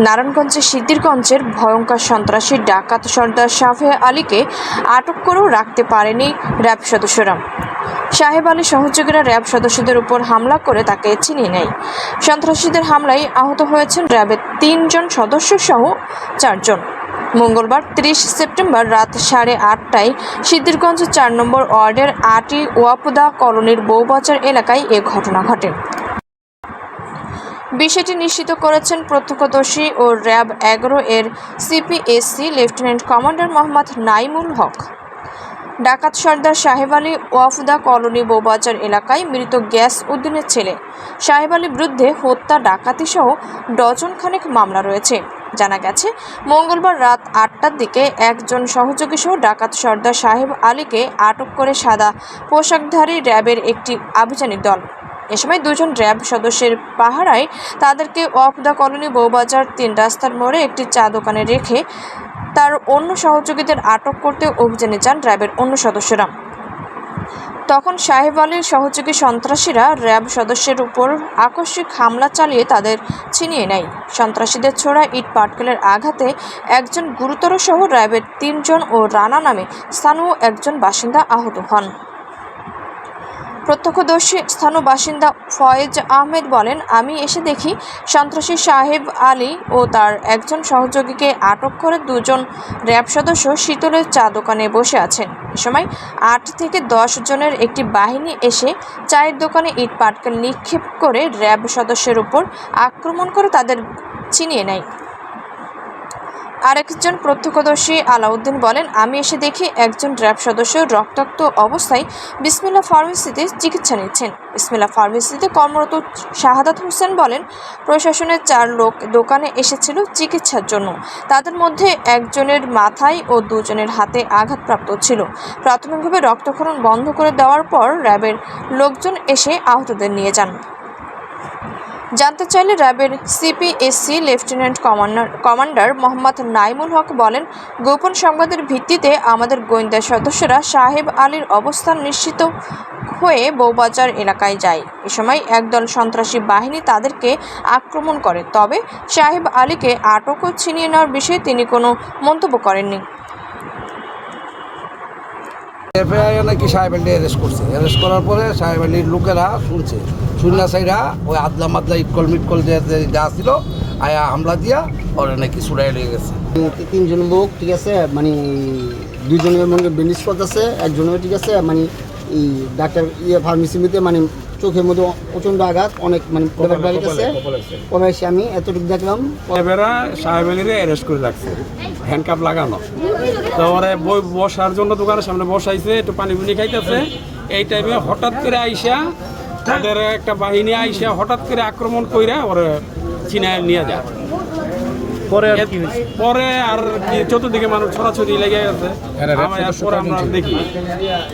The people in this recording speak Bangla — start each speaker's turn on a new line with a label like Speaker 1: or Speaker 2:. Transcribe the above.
Speaker 1: নারায়ণগঞ্জের সিদ্ধিরগঞ্জের ভয়ঙ্কর সন্ত্রাসী ডাকাত সর্দার সাফে আলীকে আটক করেও রাখতে পারেনি র্যাব সদস্যরা। সাহেব আলীর সহযোগীরা র্যাব সদস্যদের উপর হামলা করে তাকে ছিনিয়ে নেয়। সন্ত্রাসীদের হামলায় আহত হয়েছেন র্যাবের ৩ জন সদস্য সহ 4 জন। মঙ্গলবার ৩০ সেপ্টেম্বর রাত 8:30টায় সিদ্ধিরগঞ্জ ৪ নম্বর ওয়ার্ডের আটি ওয়াপুদা কলোনির বউবাজার এলাকায় এ ঘটনা ঘটে। বিষয়টি নিশ্চিত করেছেন প্রত্যক্ষদর্শী ও র্যাব ১১ এর CPSC lieutenant commander Mohammad Naimul Haque. ডাকাত সর্দার সাহেব আলী ওয়াফুদা কলোনি বউবাজার এলাকায় মৃত গ্যাস উদ্দিনের ছেলে সাহেব আলীর বিরুদ্ধে হত্যা, ডাকাতি সহ ডজন খানেক মামলা রয়েছে। জানা গেছে, মঙ্গলবার রাত ৮টার দিকে একজন সহযোগী সহ ডাকাত সর্দার সাহেব আলীকে আটক করে সাদা পোশাকধারী র্যাবের একটি আভিযানিক দল। এ সময় 2 জন র্যাব সদস্যের পাহারায় তাদেরকে ওয়াফুদা কলোনি বউবাজার 3 রাস্তার মোড়ে একটি চা দোকানে রেখে তার অন্য সহযোগীদের আটক করতে অভিযানে যান র্যাবের অন্য সদস্যরা। তখন সাহেব আলীর সহযোগী সন্ত্রাসীরা র্যাব সদস্যের উপর আকস্মিক হামলা চালিয়ে তাদের ছিনিয়ে নেয়। সন্ত্রাসীদের ছোড়া ইট পাটকেলের আঘাতে একজন গুরুতর সহ র্যাবের 3 জন ও রানা নামে স্থানীয় একজন বাসিন্দা আহত হন। প্রত্যক্ষদর্শী স্থানীয় বাসিন্দা ফয়েজ আহমেদ বলেন, আমি এসে দেখি সন্ত্রাসী সাহেব আলী ও তার একজন সহযোগীকে আটক করে 2 জন র্যাব সদস্য শীতলের চা দোকানে বসে আছেন। এ সময় 8 থেকে 10 জনের একটি বাহিনী এসে চায়ের দোকানে ইট পাটকেল নিক্ষেপ করে র্যাব সদস্যের উপর আক্রমণ করে তাদের ছিনিয়ে নেয়। আরেকজন প্রত্যক্ষদর্শী আলাউদ্দিন বলেন, আমি এসে দেখি একজন র্যাব সদস্য রক্তাক্ত অবস্থায় বিসমিল্লাহ ফার্মেসিতে চিকিৎসা নিচ্ছেন। বিসমিল্লাহ ফার্মেসিতে কর্মরত শাহাদাত হোসেন বলেন, প্রশাসনের 4 লোক দোকানে এসেছিল চিকিৎসার জন্য। তাদের মধ্যে একজনের মাথায় ও 2 জনের হাতে আঘাতপ্রাপ্ত ছিল। প্রাথমিকভাবে রক্তক্ষরণ বন্ধ করে দেওয়ার পর র্যাবের লোকজন এসে আহতদের নিয়ে যান। জানতে চাইলে র্যাবের CPSC lieutenant commander Mohammad Naimul Haque বলেন, গোপন সংবাদের ভিত্তিতে আমাদের গোয়েন্দা সদস্যরা সাহেব আলীর অবস্থান নিশ্চিত হয়ে বউবাজার এলাকায় যায়। এ সময় একদল সন্ত্রাসী বাহিনী তাদেরকে আক্রমণ করে। তবে সাহেব আলীকে আটক ও ছিনিয়ে নেওয়ার বিষয়ে তিনি কোনো মন্তব্য করেননি।
Speaker 2: নাকি সাহেব আলী অ্যারেস্ট করার পরে সাহেব আলীর লোকেরা শুনছে, শুননা সাইরা ওই আদলা মাদলা ইটকল মিটকল যা ছিল আয়া হামলা দিয়া ওরা নাকি ছুড়াই লেগে গেছে।
Speaker 3: 3 জন লোক, ঠিক আছে, মানে 2 জনের মধ্যে ব্যান্ডেজ করতেছে, একজনের ঠিক আছে মানে এই ডাক্তার ফার্মেসিতে মানে চোখের মধ্যে প্রচণ্ড আঘাত, অনেক মানে বেড়ে গেছে। কবে আমি এতটুকু দেখলাম
Speaker 4: সাহেব আলীরে অ্যারেস্ট করে রাখছে, হ্যান্ডকাপ লাগানো। তো ওরা বসার জন্য দোকানের সামনে বসাইছে, একটু পানি পুনি খাইতেছে। এই টাইমে হঠাৎ করে আইসা তাদের একটা বাহিনী আইসা হঠাৎ করে আক্রমণ কইরা ওরা চিনায় নিয়ে যায়। পরে আর চতুর্দিকে মানুষ ছড়াছড়ি লেগে গেছে। পরে আমরা দেখি